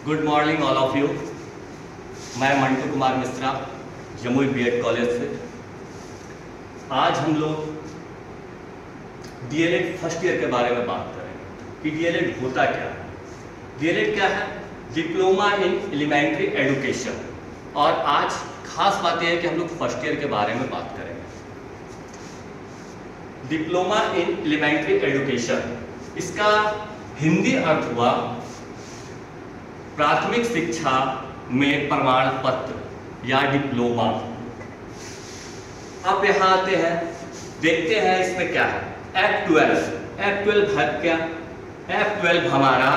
Good morning all of you. मैं Mantu Kumar Mishra, Jamui BEd college से। आज हम लोग डीएलएड फर्स्ट ईयर के बारे में बात करेंगे कि डीएलएड होता क्या है। डीएलएड क्या है? Diploma in elementary education. और आज खास बात यह है कि हम लोग फर्स्ट ईयर के बारे में बात करेंगे। डिप्लोमा इन एलिमेंट्री एजुकेशन, इसका हिंदी अर्थ हुआ प्राथमिक शिक्षा में प्रमाण पत्र या डिप्लोमा। अब यहाँ आते हैं, देखते हैं इसमें क्या है। F12 है क्या? F12 हमारा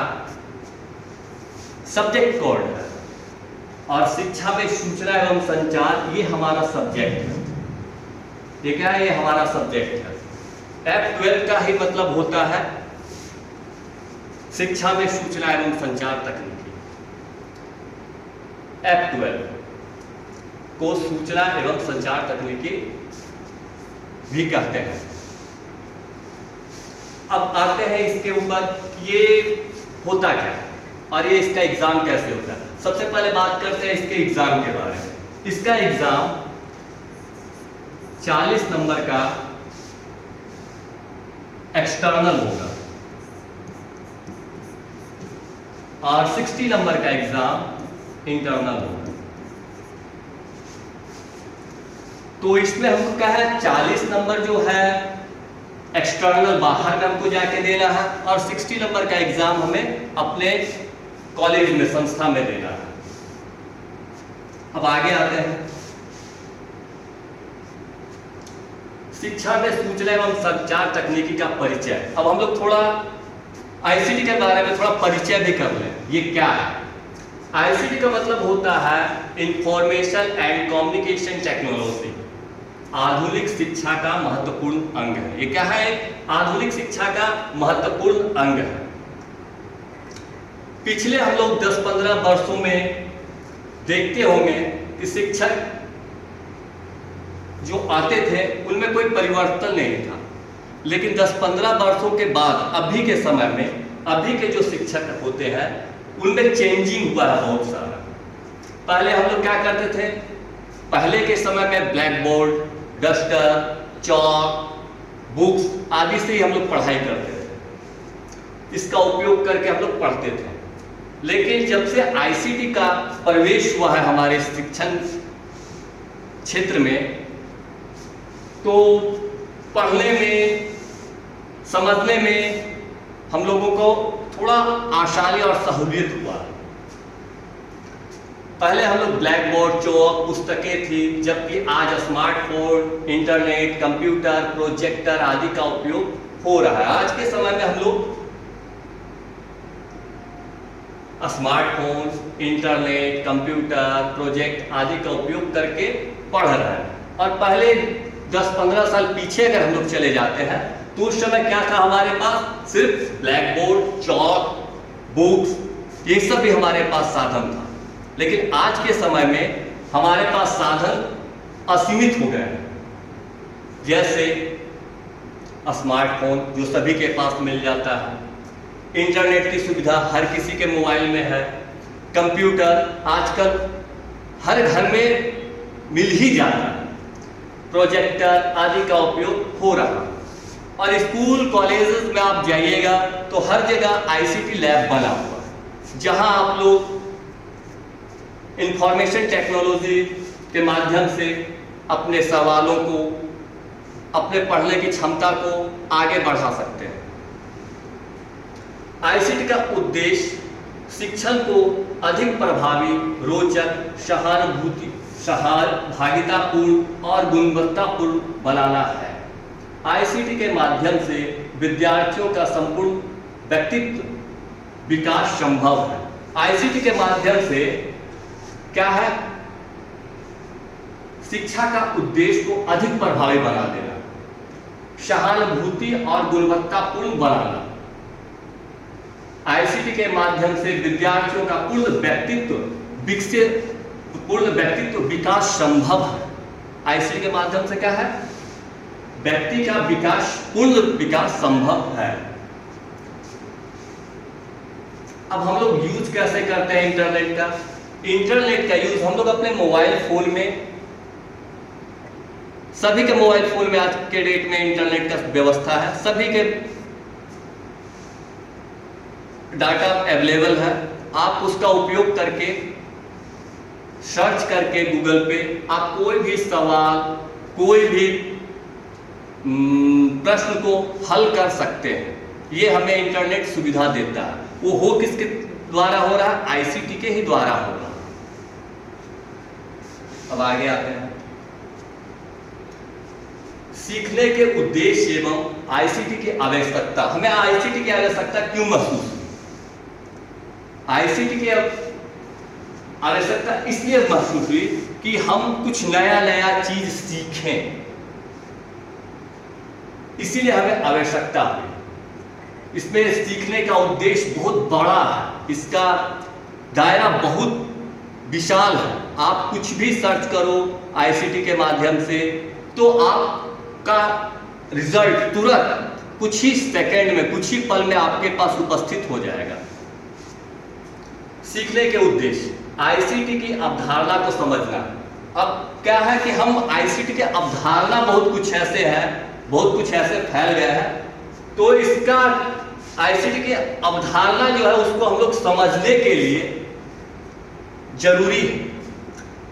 सब्जेक्ट कोड है और शिक्षा में सूचना एवं संचार ये हमारा सब्जेक्ट है। ये क्या है? ये हमारा सब्जेक्ट है। F12 का ही मतलब होता है शिक्षा में सूचना एवं संचार तकनीकी। F12 को सूचना एवं संचार तकनीकी भी कहते हैं। अब आते हैं इसके ऊपर, ये होता क्या है और ये इसका एग्जाम कैसे होता है। सबसे पहले बात करते हैं इसके एग्जाम के बारे में। इसका एग्जाम 40 नंबर का एक्सटर्नल होगा और 60 नंबर का एग्जाम इंटरनल होगा। तो इसमें हमको क्या है, 40 नंबर जो है एक्सटर्नल बाहर में हमको जाके देना है और 60 नंबर का एग्जाम हमें अपने कॉलेज में, संस्था में देना है। अब आगे आते हैं, शिक्षा में सूचना एवं संचार तकनीकी का परिचय। अब हम लोग थोड़ा आईसीटी के बारे में थोड़ा परिचय भी कर लें। ये क्या है? आईसीटी का मतलब होता है इंफॉर्मेशन एंड कम्युनिकेशन टेक्नोलॉजी। आधुनिक शिक्षा का महत्वपूर्ण अंग है। ये क्या है? आधुनिक शिक्षा का महत्वपूर्ण अंग है। पिछले हम लोग 10-15 वर्षों में देखते होंगे कि शिक्षक जो आते थे उनमें कोई परिवर्तन नहीं था, लेकिन 10-15 वर्षों के बाद अभी के समय में अभी के जो शिक्षक होते हैं उनमें चेंजिंग हुआ है बहुत सारा। पहले हम लोग क्या करते थे, पहले के समय में ब्लैक बोर्ड, डस्टर, चौक, बुक्स आदि से ही हम लोग पढ़ाई करते थे। इसका उपयोग करके हम लोग पढ़ते थे। लेकिन जब से आईसीटी का प्रवेश हुआ है हमारे शिक्षण क्षेत्र में, तो पढ़ने में, समझने में हम लोगों को थोड़ा आसानी और सहूलियत हुआ। पहले हम लोग ब्लैक बोर्ड, चौक, पुस्तकें थी, जबकि आज स्मार्टफोन, इंटरनेट, कंप्यूटर, प्रोजेक्टर आदि का उपयोग हो रहा है। आज के समय में हम लोग स्मार्टफोन, इंटरनेट, कंप्यूटर, प्रोजेक्ट आदि का उपयोग करके पढ़ रहे हैं। और पहले 10-15 साल पीछे अगर हम लोग चले जाते हैं तो उस समय क्या था, हमारे पास सिर्फ ब्लैक बोर्ड, चौक, बुक्स, ये सब भी हमारे पास साधन था। लेकिन आज के समय में हमारे पास साधन असीमित हो गए हैं। जैसे स्मार्टफोन जो सभी के पास मिल जाता है, इंटरनेट की सुविधा हर किसी के मोबाइल में है, कंप्यूटर आजकल हर घर में मिल ही जाता है, प्रोजेक्टर आदि का उपयोग हो रहा है। और स्कूल कॉलेजेस में आप जाइएगा तो हर जगह आईसीटी लैब बना हुआ है, जहां आप लोग इंफॉर्मेशन टेक्नोलॉजी के माध्यम से अपने सवालों को, अपने पढ़ने की क्षमता को आगे बढ़ा सकते हैं। आईसीटी का उद्देश्य शिक्षण को अधिक प्रभावी, रोचक, सहभागितापूर्ण और गुणवत्तापूर्ण बनाना है। आईसीटी के माध्यम से विद्यार्थियों का संपूर्ण व्यक्तित्व विकास संभव है। आईसीटी के माध्यम से क्या है, शिक्षा का उद्देश्य को अधिक प्रभावी बना देना, सहानुभूति और गुणवत्तापूर्ण बनाना। आईसीटी के माध्यम से विद्यार्थियों का पूर्ण व्यक्तित्व विकास संभव है। आईसीटी के माध्यम से क्या है, व्यक्ति का विकास, पूर्ण विकास संभव है। अब हम लोग यूज कैसे करते हैं इंटरनेट का? इंटरनेट का यूज हम लोग अपने मोबाइल फोन में, सभी के मोबाइल फोन में आज के डेट में इंटरनेट का व्यवस्था है, सभी के डाटा अवेलेबल है। आप उसका उपयोग करके, सर्च करके गूगल पे आप कोई भी सवाल, कोई भी प्रश्न को हल कर सकते हैं। ये हमें इंटरनेट सुविधा देता है। वो हो किसके द्वारा हो रहा है? आईसीटी के ही द्वारा हो रहा है। अब आगे आते हैं, सीखने के उद्देश्य एवं आईसीटी की आवश्यकता। हमें आईसीटी की आवश्यकता क्यों महसूस हुई? आईसीटी की आवश्यकता इसलिए महसूस हुई कि हम कुछ नया नया चीज सीखें, इसीलिए हमें आवश्यकता हुई। इसमें सीखने का उद्देश्य बहुत बड़ा है, इसका दायरा बहुत विशाल है। आप कुछ भी सर्च करो आईसीटी के माध्यम से तो आपका रिजल्ट तुरंत कुछ ही सेकंड में, कुछ ही पल में आपके पास उपस्थित हो जाएगा। सीखने के उद्देश्य, आईसीटी की अवधारणा को समझना। अब क्या है कि हम आईसीटी की अवधारणा बहुत कुछ ऐसे है, बहुत कुछ ऐसे फैल गया है, तो इसका आईसीटी की अवधारणा जो है उसको हम लोग समझने के लिए जरूरी है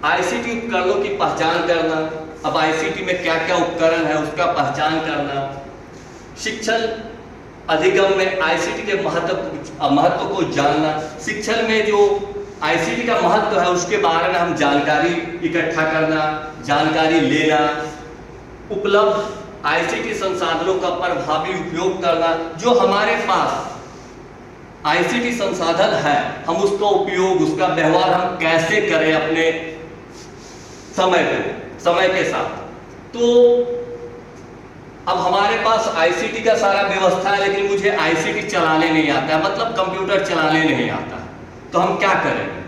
आईसीटी उपकरणों की पहचान करना। अब आईसीटी में क्या क्या उपकरण है उसका पहचान करना, शिक्षण अधिगम में आईसीटी के महत्व को जानना, शिक्षण में जो आईसीटी का महत्व है उसके बारे में हम जानकारी इकट्ठा करना, जानकारी लेना, उपलब्ध आईसीटी संसाधनों का प्रभावी उपयोग करना। जो हमारे पास आईसीटी संसाधन है हम उसका उपयोग, उसका व्यवहार हम कैसे करें अपने समय के साथ। तो अब हमारे पास आईसीटी का सारा व्यवस्था है लेकिन मुझे आईसीटी चलाने नहीं आता है, मतलब कंप्यूटर चलाने नहीं आता है, तो हम क्या करेंगे?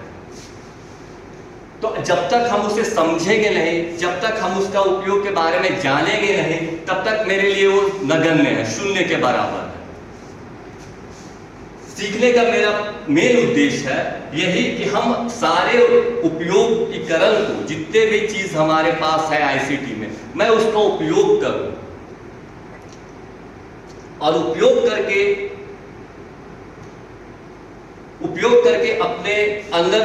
तो जब तक हम उसे समझेंगे नहीं, जब तक हम उसका उपयोग के बारे में जानेंगे नहीं, तब तक मेरे लिए वो नगण्य है, शून्य के बराबर है। सीखने का मेरा मेन उद्देश्य है यही कि हम सारे उपयोगीकरण को, जितने भी चीज हमारे पास है आईसीटी में, मैं उसका उपयोग करूं और उपयोग करके अपने अंदर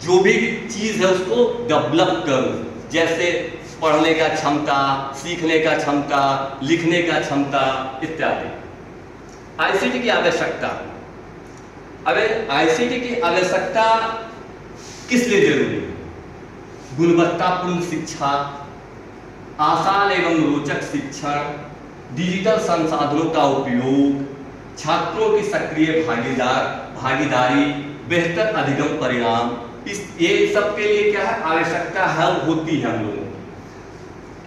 जो भी चीज है उसको डेवलप करूं। जैसे पढ़ने का क्षमता, सीखने का क्षमता, लिखने का क्षमता इत्यादि। आईसीटी की आवश्यकता। अब आईसीटी की आवश्यकता किस लिए जरूरी है? गुणवत्तापूर्ण शिक्षा, आसान एवं रोचक शिक्षण, डिजिटल संसाधनों का उपयोग, छात्रों की सक्रिय भागीदारी, बेहतर अधिगम परिणाम, ये सब के लिए क्या है? आवश्यकता है, होती है हम लोगों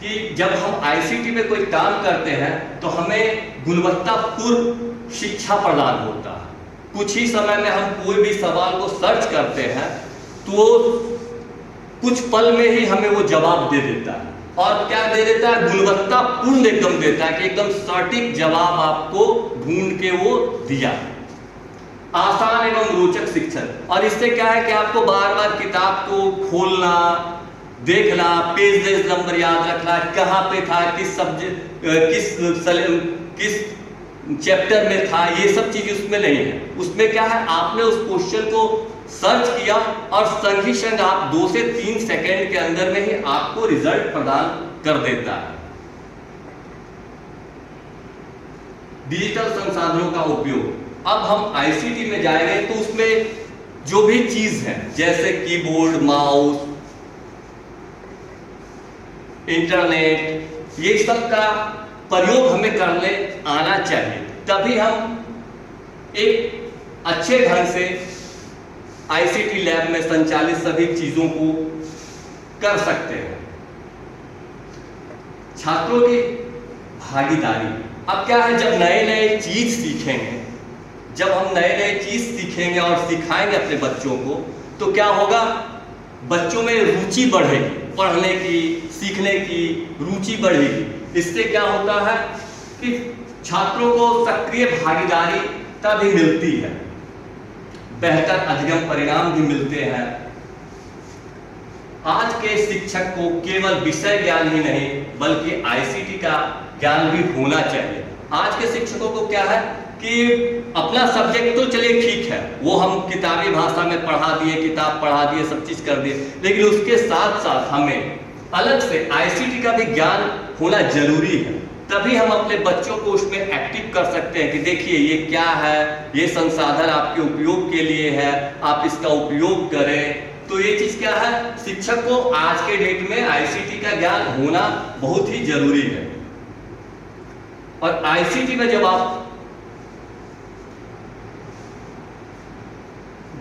कि जब हम आईसीटी में कोई काम करते हैं तो हमें गुणवत्तापूर्ण शिक्षा प्रदान होता है। कुछ ही समय में हम कोई भी सवाल को सर्च करते हैं तो कुछ पल में ही हमें वो जवाब दे देता है। और क्या दे देता है? गुणवत्तापूर्ण एकदम देता है कि एकदम सटीक जवाब आपको ढूंढ के वो दिया। आसान एवं रोचक शिक्षण, और इससे क्या है कि आपको बार बार किताब को खोलना, देखना, पेज नंबर याद रखना, कहाँ पे था, किस सब्जेक्ट, किस चैप्टर में था, ये सब चीज उसमें नहीं है। उसमें क्या है? आपने उस क्वेश्चन को सर्च किया और संग ही संग आप 2 से 3 सेकंड के अंदर में ही आपको रिजल्ट प्रदान कर देता है। डिजिटल संसाधनों का उपयोग। अब हम आईसीटी में जाएंगे तो उसमें जो भी चीज है जैसे कीबोर्ड, माउस, इंटरनेट, ये सब का प्रयोग हमें करने आना चाहिए, तभी हम एक अच्छे ढंग से आईसीटी लैब में संचालित सभी चीजों को कर सकते हैं। छात्रों की भागीदारी। अब क्या है, जब नए नए चीज सीखेंगे, जब हम नए नए चीज सीखेंगे और सिखाएंगे अपने बच्चों को, तो क्या होगा? बच्चों में रुचि बढ़ेगी, पढ़ने की, सीखने की रुचि बढ़ेगी। इससे क्या होता है कि छात्रों को सक्रिय भागीदारी तभी मिलती है। बेहतर अधिगम परिणाम भी मिलते हैं। आज के शिक्षक को केवल विषय ज्ञान ही नहीं बल्कि आईसीटी का ज्ञान भी होना चाहिए। आज के शिक्षकों को क्या है कि अपना सब्जेक्ट तो चलिए ठीक है, वो हम किताबी भाषा में पढ़ा दिए, किताब पढ़ा दिए, सब चीज कर दिए, लेकिन उसके साथ साथ हमें अलग से आईसीटी का भी ज्ञान होना जरूरी है। तभी हम अपने बच्चों को उसमें एक्टिव कर सकते हैं कि देखिए ये क्या है, ये संसाधन आपके उपयोग के लिए है, आप इसका उपयोग करें। तो ये चीज क्या है, शिक्षक को आज के डेट में आईसीटी का ज्ञान होना बहुत ही जरूरी है। और आईसीटी में जब आप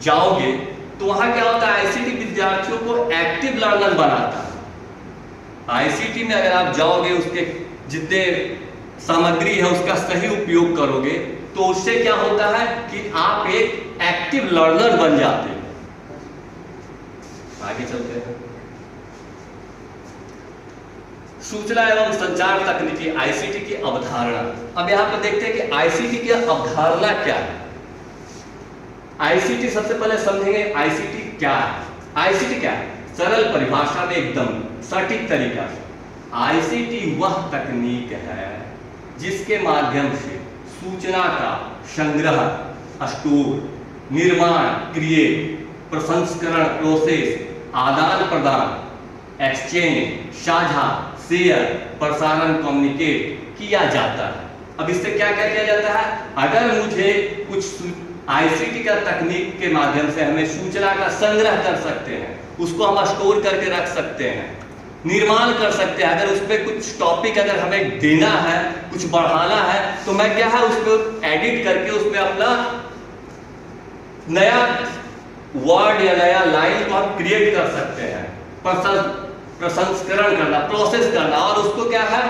जाओगे तो वहां क्या होता है, आईसीटी विद्यार्थियों को एक्टिव लर्नर बनाता है। आईसीटी में अगर आप जाओगे, उसके जितने सामग्री है उसका सही उपयोग करोगे तो उससे क्या होता है कि आप एक एक्टिव लर्नर बन जाते हो। आगे चलते हैं। सूचना एवं संचार तकनीकी आईसीटी की अवधारणा। अब यहां पर देखते हैं कि आईसीटी की अवधारणा क्या है। आईसीटी सबसे पहले समझेंगे आईसीटी क्या है। आईसीटी क्या है, सरल परिभाषा में एकदम सटीक तरीका से, आईसीटी वह तकनीक है जिसके माध्यम से सूचना का संग्रह, स्टोर, निर्माण, क्रिएट, प्रसंस्करण, प्रोसेस, आदान प्रदान, एक्सचेंज, साझा, शेयर, प्रसारण, कम्युनिकेट किया जाता है। अब इससे क्या क्या किया जाता है, अगर मुझे कुछ आईसीटी का तकनीक के माध्यम से हमें सूचना का संग्रह कर सकते हैं, उसको हम स्टोर करके रख सकते हैं, निर्माण कर सकते हैं। अगर उसमें कुछ टॉपिक अगर हमें देना है, कुछ बढ़ाना है, तो मैं क्या है उसको एडिट करके उसमें अपना नया वर्ड या नया लाइन को हम क्रिएट कर सकते हैं। प्रसंस्करण करना, प्रोसेस करना, और उसको क्या है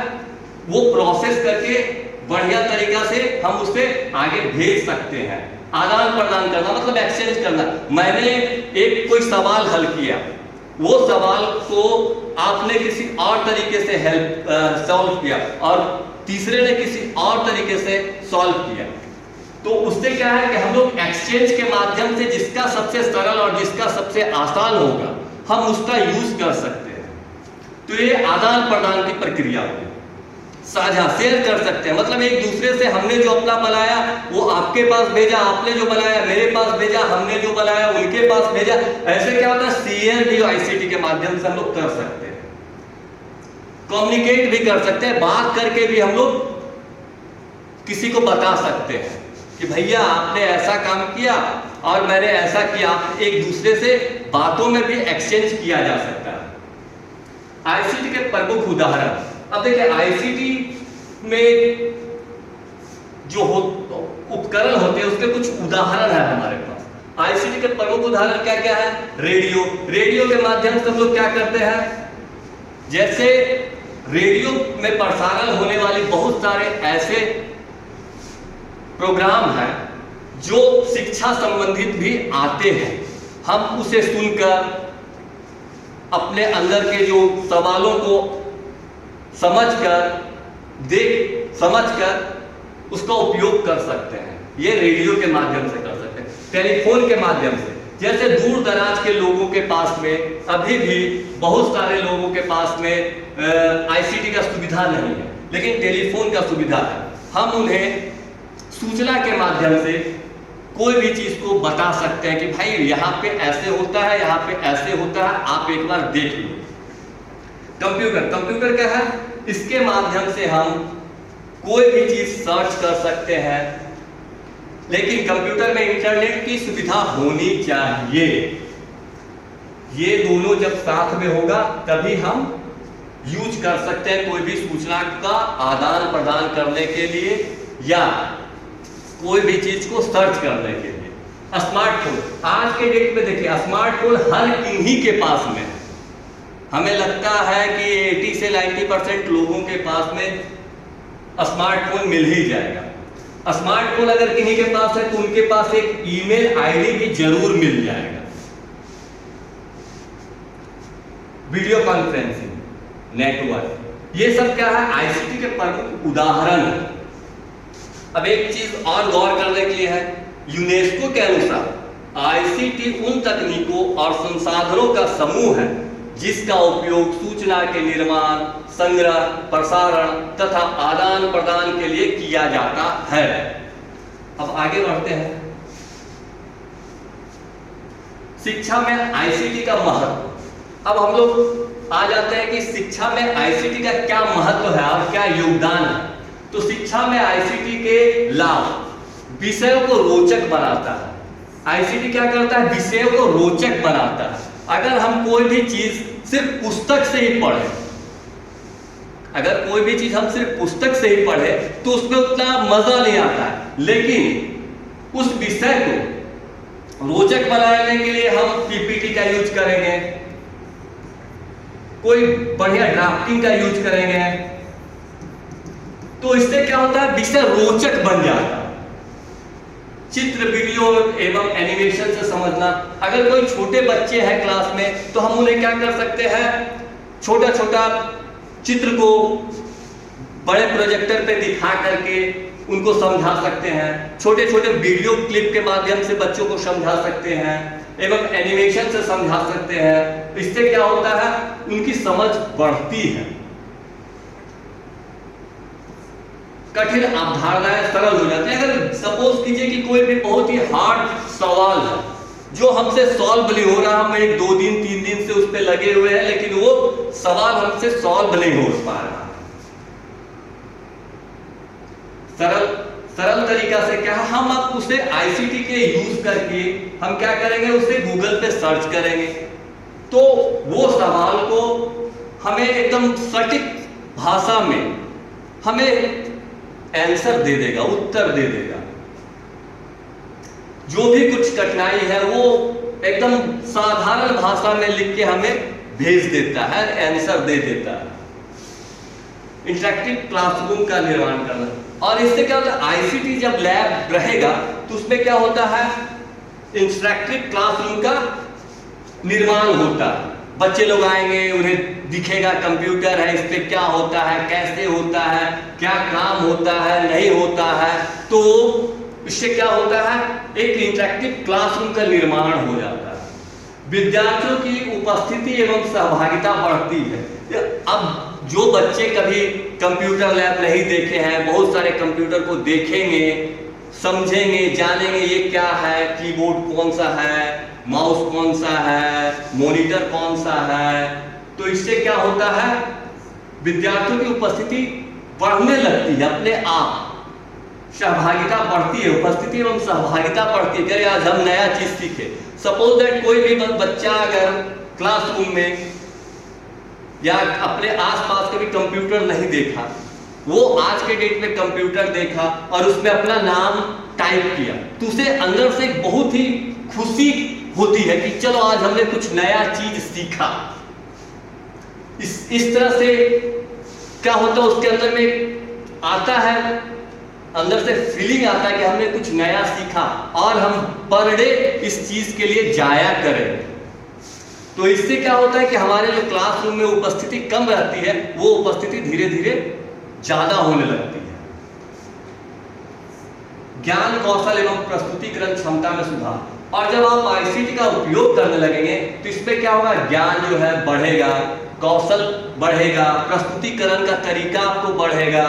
वो प्रोसेस करके बढ़िया तरीका से हम उससे आगे भेज सकते हैं। आदान प्रदान करना मतलब एक्सचेंज करना। मैंने एक कोई सवाल हल किया, वो सवाल को आपने किसी और तरीके से सॉल्व किया और तीसरे ने किसी और तरीके से सॉल्व किया, तो उससे क्या है कि हम लोग एक्सचेंज के माध्यम से जिसका सबसे सरल और जिसका सबसे आसान होगा हम उसका यूज कर सकते हैं। तो ये आदान प्रदान की प्रक्रिया होगी। साझा, शेयर कर सकते हैं, मतलब एक दूसरे से हमने जो अपना बनाया वो आपके पास भेजा, आपने जो बनाया मेरे पास भेजा, हमने जो बनाया उनके पास भेजा। ऐसे क्या होता है, शेयर भी आईसीटी के माध्यम से हम लोग कर सकते हैं। कम्युनिकेट भी कर सकते हैं, बात करके भी हम लोग किसी को बता सकते हैं कि भैया आपने ऐसा काम किया और मैंने ऐसा किया। एक दूसरे से बातों में भी एक्सचेंज किया जा सकता है। आईसीटी के प्रमुख उदाहरण, अब देखिए आईसीटी में जो उपकरण होते हैं उसके कुछ उदाहरण है हमारे पास। आईसीटी के प्रमुख उदाहरण क्या क्या है, रेडियो। रेडियो के माध्यम से हम लोग क्या करते हैं, जैसे रेडियो में प्रसारण होने वाली बहुत सारे ऐसे प्रोग्राम हैं जो शिक्षा संबंधित भी आते हैं। हम उसे सुनकर अपने अंदर के जो सवालों को समझकर उसका उपयोग कर सकते हैं। ये रेडियो के माध्यम से कर सकते हैं। टेलीफोन के माध्यम से, जैसे दूर दराज के लोगों के पास में अभी भी बहुत सारे लोगों के पास में आईसीटी का सुविधा नहीं है, लेकिन टेलीफोन का सुविधा है। हम उन्हें सूचना के माध्यम से कोई भी चीज को बता सकते हैं कि भाई यहाँ पे ऐसे होता है, यहाँ पे ऐसे होता है, आप एक बार देख लो। कंप्यूटर क्या है, इसके माध्यम से हम कोई भी चीज सर्च कर सकते हैं, लेकिन कंप्यूटर में इंटरनेट की सुविधा होनी चाहिए। ये दोनों जब साथ में होगा तभी हम यूज कर सकते हैं कोई भी सूचना का आदान प्रदान करने के लिए या कोई भी चीज को सर्च करने के लिए। स्मार्टफोन, आज के डेट में देखिए स्मार्टफोन हर किन्हीं के पास में है। हमें लगता है कि 80 से 90% लोगों के पास में स्मार्टफोन मिल ही जाएगा। स्मार्टफोन अगर किन्हीं के पास है तो उनके पास एक ईमेल आईडी भी जरूर मिल जाएगा। वीडियो कॉन्फ्रेंसिंग, नेटवर्क, ये सब क्या है, आईसीटी के प्रमुख उदाहरण है। अब एक चीज और गौर करने के लिए है, यूनेस्को के अनुसार आईसीटी उन तकनीकों और संसाधनों का समूह है जिसका उपयोग सूचना के निर्माण, संग्रह, प्रसारण तथा आदान प्रदान के लिए किया जाता है। अब आगे बढ़ते हैं। शिक्षा में आईसीटी का महत्व। अब हम लोग आ जाते हैं कि शिक्षा में आईसीटी का क्या महत्व है और क्या योगदान है। तो शिक्षा में आईसीटी के लाभ, विषयों को रोचक बनाता है। आईसीटी क्या करता है? विषयों को रोचक बनाता है। अगर हम कोई भी चीज सिर्फ पुस्तक से ही पढ़े, अगर कोई भी चीज हम सिर्फ पुस्तक से ही पढ़े तो उसमें उतना मजा नहीं आता है, लेकिन उस विषय को रोचक बनाने के लिए हम पीपीटी का यूज करेंगे, कोई बढ़िया ड्राफ्टिंग का यूज करेंगे, तो इससे क्या होता है? विषय रोचक बन जाता है। चित्र, वीडियो एवं एनिमेशन से समझना। अगर कोई छोटे बच्चे हैं क्लास में तो हम उन्हें क्या कर सकते हैं? छोटा छोटा चित्र को बड़े प्रोजेक्टर पे दिखा करके उनको समझा सकते हैं। छोटे छोटे वीडियो क्लिप के माध्यम से बच्चों को समझा सकते हैं एवं एनिमेशन से समझा सकते हैं। इससे क्या होता है? उनकी समझ बढ़ती है, कठिन अवधारणाएं सरल हो जाती है। अगर सपोज कीजिए कि कोई भी बहुत ही हार्ड सवाल है जो हमसे सॉल्व नहीं हो रहा, हम 1, 2 दिन 3 दिन से उस पे लगे हुए हैं, लेकिन वो सवाल हमसे सॉल्व नहीं हो पा रहा। सरल तरीका से क्या, हम अब उसे आईसीटी के यूज करके हम क्या करेंगे? उसे गूगल पे सर्च करेंगे तो वो सवाल को हमें एकदम सटीक भाषा में हमें आंसर दे देगा, उत्तर दे देगा। जो भी कुछ कठिनाई है वो एकदम साधारण भाषा में लिख के हमें भेज देता है, आंसर दे देता है। इंटरैक्टिव क्लासरूम का निर्माण करना। और इससे क्या होता है? आईसीटी जब लैब रहेगा तो उसमें क्या होता है? इंटरैक्टिव क्लासरूम का निर्माण होता है। बच्चे लोग आएंगे, उन्हें दिखेगा कंप्यूटर है, इस पे क्या होता है, कैसे होता है, क्या काम होता है, नहीं होता है। तो इससे क्या होता है? एक इंटरैक्टिव क्लासरूम का निर्माण हो जाता है। विद्यार्थियों की उपस्थिति एवं सहभागिता बढ़ती है। अब जो बच्चे कभी कंप्यूटर लैब नहीं देखे हैं, बहुत सारे कंप्यूटर को देखेंगे, समझेंगे, जानेंगे ये क्या है, कीबोर्ड कौन सा है, माउस कौन सा है, मॉनिटर कौन सा है। तो इससे क्या होता है? विद्यार्थियों की उपस्थिति बढ़ने लगती है अपने आप, सहभागिता बढ़ती है, उपस्थिति एवं सहभागिता बढ़ती है। आज हम नया चीज सीखे। सपोज दैट कोई भी बच्चा अगर क्लासरूम में या अपने आसपास कभी कंप्यूटर नहीं देखा, वो आज के डेट में कंप्यूटर देखा और उसमें अपना नाम टाइप किया, तो उसे अंदर से बहुत ही खुशी होती है कि चलो आज हमने कुछ नया चीज सीखा। इस तरह से क्या होता है? उसके अंदर में आता है, अंदर से फीलिंग आता है कि हमने कुछ नया सीखा और हम पर डे इस चीज के लिए जाया करें। तो इससे क्या होता है कि हमारे जो क्लासरूम में उपस्थिति कम रहती है वो उपस्थिति धीरे धीरे ज्यादा होने लगती है। ज्ञान कौशल एवं प्रस्तुतिकरण क्षमता में सुधार। और जब आप आईसीटी का उपयोग करने लगेंगे तो इसमें क्या होगा? ज्ञान जो है बढ़ेगा, कौशल बढ़ेगा, प्रस्तुतिकरण का तरीका आपको बढ़ेगा।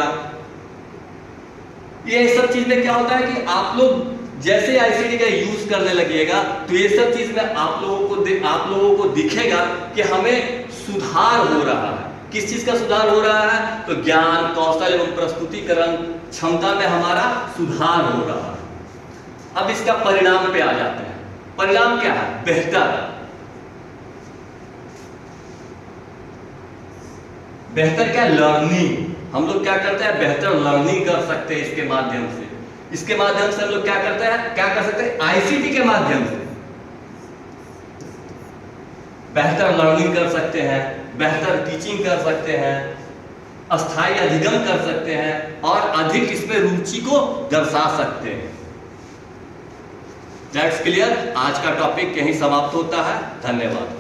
ये सब चीज में क्या होता है कि आप लोग जैसे आईसीटी का यूज करने लगिएगा तो ये सब चीज में आप लोगों को दिखेगा कि हमें सुधार हो रहा है। किस चीज का सुधार हो रहा है? तो ज्ञान कौशल एवं प्रस्तुतिकरण क्षमता में हमारा सुधार हो रहा है। अब इसका परिणाम पे आ जाते हैं। परिणाम क्या है? बेहतर क्या? लर्निंग। हम लोग क्या करते हैं? बेहतर लर्निंग कर सकते हैं इसके माध्यम से। इसके माध्यम से हम लोग क्या करते हैं? क्या कर सकते हैं? आईसीटी के माध्यम से बेहतर लर्निंग कर सकते हैं, बेहतर टीचिंग कर सकते हैं, अस्थायी अधिगम कर सकते हैं और अधिक इसमें रुचि को दर्शा सकते हैं। That's clear. आज का टॉपिक यहीं समाप्त होता है। धन्यवाद।